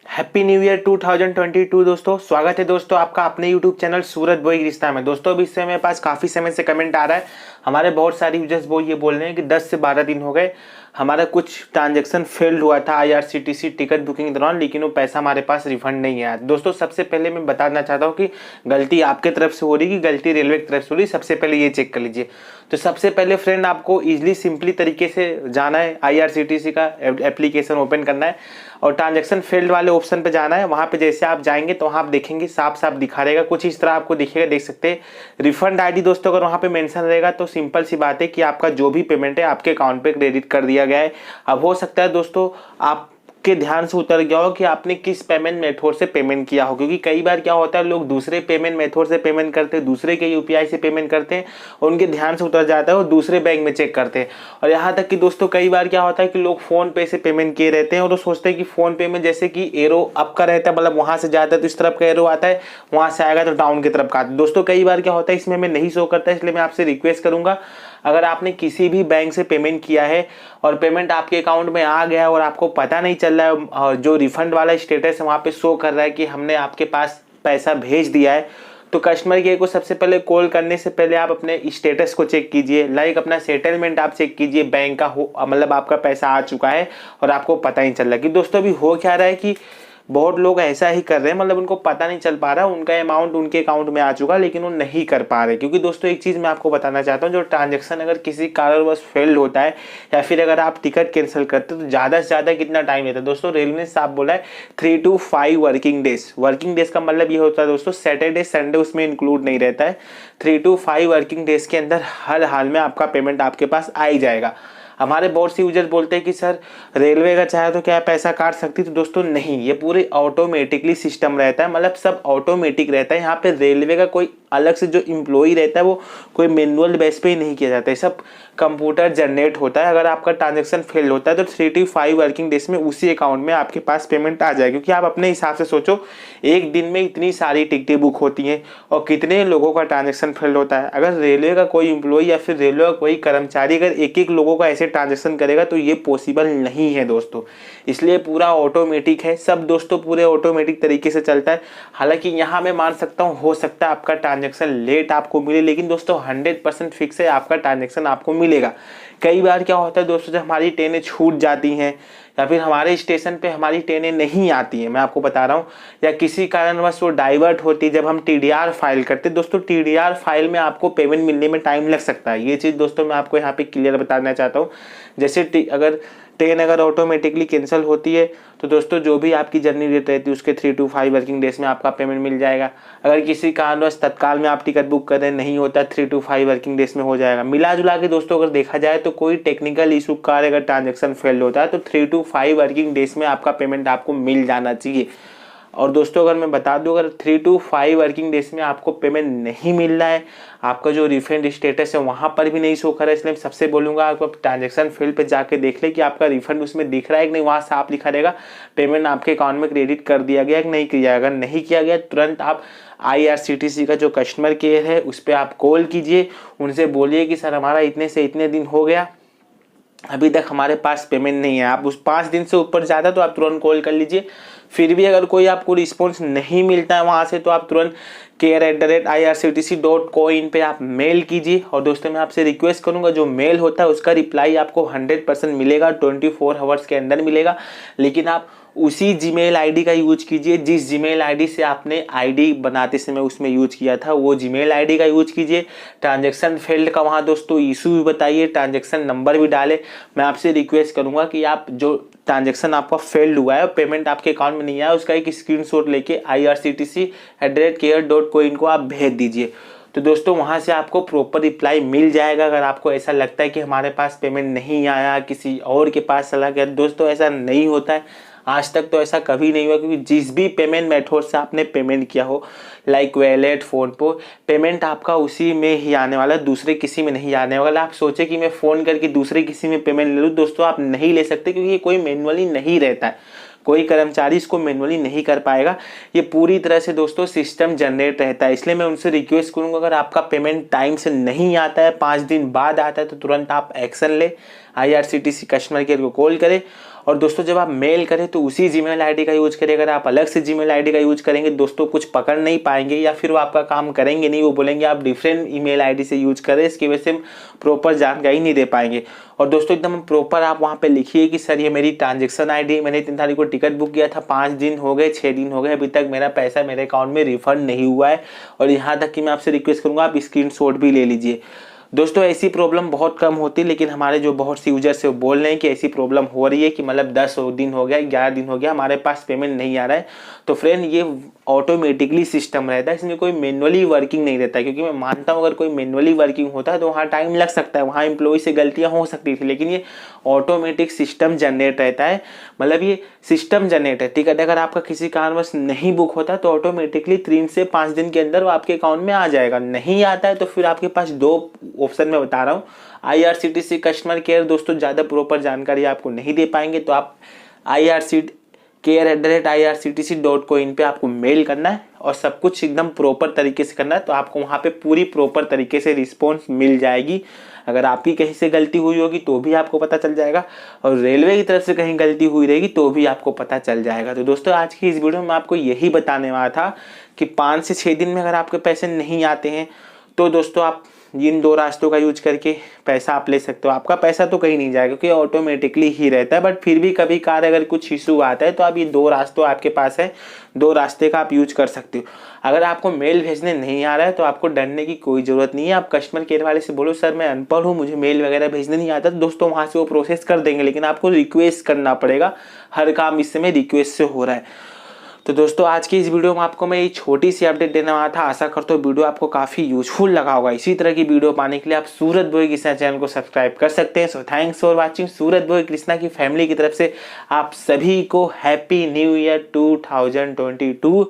Happy new year 2022 दोस्तों। स्वागत है दोस्तों आपका अपने यूट्यूब चैनल सूरज बोई रिश्ता में। दोस्तों अभी इससे मेरे पास काफ़ी समय से कमेंट आ रहा है, हमारे बहुत सारे यूजर्स वो ये बोल रहे हैं कि 10 से 12 दिन हो गए हमारा कुछ ट्रांजैक्शन फेल्ड हुआ था आईआरसीटीसी टिकट बुकिंग के दौरान, लेकिन वो पैसा हमारे पास रिफंड नहीं आया। दोस्तों सबसे पहले मैं बताना चाहता हूँ कि गलती आपके तरफ से हो रही कि गलती रेलवे की तरफ से हो रही, सबसे पहले ये चेक कर लीजिए। तो सबसे पहले फ्रेंड आपको इजीली सिंपली तरीके से जाना है, आईआरसीटीसी का एप्लीकेशन ओपन करना है और ट्रांजैक्शन फेल्ड वाले ऑप्शन पे जाना है। वहाँ पे जैसे आप जाएंगे तो वहाँ आप देखेंगे साफ साफ दिखा रहेगा, कुछ इस तरह आपको दिखेगा, देख सकते हैं रिफंड आईडी। दोस्तों अगर वहाँ पे मेंशन रहेगा तो सिंपल सी बात है कि आपका जो भी पेमेंट है आपके अकाउंट पे क्रेडिट कर दिया गया है। अब हो सकता है दोस्तों आप के ध्यान से उतर गया हो कि आपने किस पेमेंट मेथड से पेमेंट किया हो, क्योंकि कई बार क्या होता है लोग दूसरे पेमेंट मेथड से पेमेंट करते हैं, दूसरे के यूपीआई से पेमेंट करते हैं और उनके ध्यान से उतर जाता है, वो दूसरे बैंक में चेक करते हैं। और यहाँ तक कि दोस्तों कई बार क्या होता है कि लोग फोन पे से पेमेंट किए रहते हैं और वो सोचते हैं कि फोन पे में जैसे कि एरो अप का रहता है, मतलब वहाँ से जाता है तो इस तरफ का एरो आता है, वहाँ से आएगा तो डाउन की तरफ का आता है। दोस्तों कई बार क्या होता है इसमें हमें नहीं शो करता है, इसलिए मैं आपसे रिक्वेस्ट करूंगा अगर आपने किसी भी बैंक से पेमेंट किया है और पेमेंट आपके अकाउंट में आ गया और आपको पता नहीं चल रहा है और जो रिफंड वाला स्टेटस है वहाँ पे शो कर रहा है कि हमने आपके पास पैसा भेज दिया है, तो कस्टमर केयर को सबसे पहले कॉल करने से पहले आप अपने स्टेटस को चेक कीजिए। लाइक अपना सेटलमेंट आप चेक कीजिए, बैंक का हो मतलब आपका पैसा आ चुका है और आपको पता ही चल रहा है। कि दोस्तों अभी हो क्या रहा है कि बहुत लोग ऐसा ही कर रहे हैं, मतलब उनको पता नहीं चल पा रहा, उनका अमाउंट उनके अकाउंट में आ चुका लेकिन वो नहीं कर पा रहे। क्योंकि दोस्तों एक चीज़ मैं आपको बताना चाहता हूँ, जो ट्रांजैक्शन अगर किसी कारणवश फेल होता है या फिर अगर आप टिकट कैंसिल करते हो तो ज़्यादा से ज़्यादा कितना टाइम लेता है। दोस्तों रेलवे ने साफ बोला है 3 to 5 working days. Working days का मतलब ये होता है दोस्तों सैटरडे संडे उसमें इंक्लूड नहीं रहता है। 3 to 5 वर्किंग डेज के अंदर हर हाल में आपका पेमेंट आपके पास आ ही जाएगा। हमारे बहुत से यूजर्स बोलते हैं कि सर रेलवे का चाहे तो क्या पैसा काट सकती, तो दोस्तों नहीं, ये पूरे ऑटोमेटिकली सिस्टम रहता है, मतलब सब ऑटोमेटिक रहता है। यहाँ पे रेलवे का कोई अलग से जो इम्प्लॉई रहता है वो कोई मैनुअल बेस पे ही नहीं किया जाता है, सब कंप्यूटर जनरेट होता है। अगर आपका ट्रांजैक्शन फेल होता है तो 3 to 5 वर्किंग डेज में उसी अकाउंट में आपके पास पेमेंट आ जाएगी। क्योंकि आप अपने हिसाब से सोचो, एक दिन में इतनी सारी टिकटें बुक होती हैं और कितने लोगों का ट्रांजैक्शन फेल होता है। अगर रेलवे का कोई इम्प्लॉई या फिर रेलवे का कोई कर्मचारी अगर एक एक लोगों का ऐसे ट्रांजैक्शन करेगा तो ये पॉसिबल नहीं है दोस्तों। इसलिए पूरा ऑटोमेटिक है, सब दोस्तों पूरे ऑटोमेटिक तरीके से चलता है। हालांकि यहाँ मैं मान सकता हूँ हो सकता है आपका ट्रांजैक्शन लेट आपको मिले, लेकिन दोस्तों 100% फिक्स है आपका ट्रांजैक्शन आपको मिलेगा। कई बार क्या होता है दोस्तों जब हमारी ट्रेनें छूट जाती हैं या फिर हमारे स्टेशन पे हमारी ट्रेनें नहीं आती हैं, मैं आपको बता रहा हूँ, या किसी कारणवश वो डाइवर्ट होती है, जब हम टीडीआर फाइल करते हैं दोस्तों टीडीआर फाइल में आपको पेमेंट मिलने में टाइम लग सकता है। ये चीज़ दोस्तों मैं आपको यहाँ पे क्लियर बताना चाहता हूँ। जैसे अगर ट्रेन अगर ऑटोमेटिकली कैंसिल होती है तो दोस्तों जो भी आपकी जर्नी रेट रहती है उसके 3 to 5 वर्किंग डेज में आपका पेमेंट मिल जाएगा। अगर किसी कारणवश तत्काल में आप टिकट बुक कर रहे नहीं होता 3 to 5 वर्किंग डेज में हो जाएगा। मिला जुला के दोस्तों अगर देखा जाए तो कोई टेक्निकल इशू का अगर ट्रांजैक्शन फेल होता है तो 3 to 5 वर्किंग डेज में आपका पेमेंट आपको मिल जाना चाहिए। और दोस्तों अगर मैं बता दूं, अगर 3 to 5 वर्किंग डेज में आपको पेमेंट नहीं मिल रहा है, आपका जो रिफंड स्टेटस है वहाँ पर भी नहीं शो कर रहा है, इसलिए मैं सबसे बोलूँगा आपको ट्रांजैक्शन फील्ड पे जाके देख ले कि आपका रिफंड उसमें दिख रहा है कि नहीं। वहाँ साफ लिखा रहेगा पेमेंट आपके अकाउंट में क्रेडिट कर दिया गया कि नहीं किया। अगर नहीं किया गया तुरंत आप आईआरसीटीसी का जो कस्टमर केयर है उस पर आप कॉल कीजिए, उनसे बोलिए कि सर हमारा इतने से इतने दिन हो गया, अभी तक हमारे पास पेमेंट नहीं है। आप उस 5 दिन से ऊपर ज़्यादा तो आप तुरंत कॉल कर लीजिए। फिर भी अगर कोई आपको रिस्पॉन्स नहीं मिलता है वहाँ से तो आप तुरंत care@irctc.coin पे आप मेल कीजिए। और दोस्तों मैं आपसे रिक्वेस्ट करूँगा जो मेल होता है उसका रिप्लाई आपको 100% मिलेगा, 24 आवर्स के अंदर मिलेगा। लेकिन आप उसी जीमेल आईडी का यूज कीजिए जिस जीमेल आईडी से आपने आईडी बनाते समय उसमें यूज किया था, वो जीमेल आईडी का यूज कीजिए। ट्रांजैक्शन फेल्ड का वहाँ दोस्तों इशू भी बताइए, ट्रांजैक्शन नंबर भी डाले। मैं आपसे रिक्वेस्ट करूँगा कि आप जो ट्रांजैक्शन आपका फेल्ड हुआ है और पेमेंट आपके अकाउंट में नहीं आया उसका एक स्क्रीनशॉट लेके irctc@care.coin को आप भेज दीजिए। तो दोस्तों वहाँ से आपको प्रॉपर रिप्लाई मिल जाएगा। अगर आपको ऐसा लगता है कि हमारे पास पेमेंट नहीं आया, किसी और के पास चला गया, दोस्तों ऐसा नहीं होता है, आज तक तो ऐसा कभी नहीं हुआ। क्योंकि जिस भी पेमेंट मेथड से आपने पेमेंट किया हो, लाइक वॉलेट, फोन पे, पेमेंट आपका उसी में ही आने वाला, दूसरे किसी में नहीं आने वाला। आप सोचे कि मैं फ़ोन करके दूसरे किसी में पेमेंट ले लूँ, दोस्तों आप नहीं ले सकते, क्योंकि ये कोई मैनुअली नहीं रहता है, कोई कर्मचारी इसको मैनुअली नहीं कर पाएगा। ये पूरी तरह से दोस्तों सिस्टम जनरेट रहता है। इसलिए मैं उनसे रिक्वेस्ट करूंगा अगर आपका पेमेंट टाइम से नहीं आता है, 5 दिन बाद आता है, तो तुरंत आप एक्शन ले, आईआरसीटीसी कस्टमर केयर को कॉल करें और दोस्तों जब आप मेल करें तो उसी जीमेल आईडी का यूज करें। अगर आप अलग से जीमेल आईडी का यूज करेंगे दोस्तों कुछ पकड़ नहीं पाएंगे या फिर वो आपका काम करेंगे नहीं, वो बोलेंगे आप डिफरेंट ईमेल आईडी से यूज करें, इसकी वजह से हम प्रॉपर जानकारी नहीं दे पाएंगे। और दोस्तों एकदम प्रॉपर आप वहाँ पे लिखिए कि सर ये मेरी ट्रांजेक्शन आईडी, मैंने 3 तारीख को टिकट बुक किया था, 5 दिन हो गए 6 दिन हो गए, अभी तक मेरा पैसा मेरे अकाउंट में रिफंड नहीं हुआ है। और यहाँ तक कि मैं आपसे रिक्वेस्ट करूँगा आप स्क्रीनशॉट भी ले लीजिए। दोस्तों ऐसी प्रॉब्लम बहुत कम होती है, लेकिन हमारे जो बहुत सी यूजर्स है वो बोल रहे हैं कि ऐसी प्रॉब्लम हो रही है कि मतलब 10 दिन हो गया, 11 दिन हो गया, हमारे पास पेमेंट नहीं आ रहा है। तो फ्रेंड ये ऑटोमेटिकली सिस्टम रहता है, इसमें कोई मैनुअली वर्किंग नहीं रहता है। क्योंकि मैं मानता हूँ अगर कोई मैनुअली वर्किंग होता है तो वहाँ टाइम लग सकता है, वहाँ एम्प्लॉय से गलतियाँ हो सकती थी, लेकिन ये ऑटोमेटिक सिस्टम जनरेट रहता है। मतलब ये सिस्टम जनरेट है। टिकट अगर आपका किसी कारणवश नहीं बुक होता तो ऑटोमेटिकली 3 से 5 दिन के अंदर वो आपके अकाउंट में आ जाएगा। नहीं आता है तो फिर आपके पास 2 ऑप्शन में बता रहा हूँ। IRCTC कस्टमर केयर दोस्तों ज़्यादा प्रॉपर जानकारी आपको नहीं दे पाएंगे, तो आप irctc@irctc.coin पे आपको मेल करना है और सब कुछ एकदम प्रॉपर तरीके से करना है, तो आपको वहाँ पे पूरी प्रॉपर तरीके से रिस्पॉन्स मिल जाएगी। अगर आपकी कहीं से गलती हुई होगी तो भी आपको पता चल जाएगा, और रेलवे की तरफ से कहीं गलती हुई रहेगी तो भी आपको पता चल जाएगा। तो दोस्तों आज की इस वीडियो में आपको यही बताने वाला था कि 5 से 6 दिन में अगर आपके पैसे नहीं आते हैं तो दोस्तों आप इन 2 रास्तों का यूज करके पैसा आप ले सकते हो। आपका पैसा तो कहीं नहीं जाएगा क्योंकि ऑटोमेटिकली ही रहता है, बट फिर भी कभी कार अगर कुछ इशू आता है तो आप ये 2 रास्तों आपके पास है, 2 रास्ते का आप यूज कर सकते हो। अगर आपको मेल भेजने नहीं आ रहा है तो आपको डरने की कोई ज़रूरत नहीं है। आप कस्टमर केयर वाले से बोलो सर मैं अनपढ़ हूँ, मुझे मेल वगैरह भेजने नहीं आता, तो दोस्तों वहाँ से वो प्रोसेस कर देंगे, लेकिन आपको रिक्वेस्ट करना पड़ेगा। हर काम इस समय रिक्वेस्ट से हो रहा है। तो दोस्तों आज की इस वीडियो में आपको मैं ये छोटी सी अपडेट देने वाला था। आशा करता हूँ वीडियो आपको काफ़ी यूजफुल लगा होगा। इसी तरह की वीडियो पाने के लिए आप सूरज बॉय कृष्णा चैनल को सब्सक्राइब कर सकते हैं। So thanks for watching. Suraj boy Krishna की फैमिली की तरफ से आप सभी को हैप्पी न्यू ईयर 2022।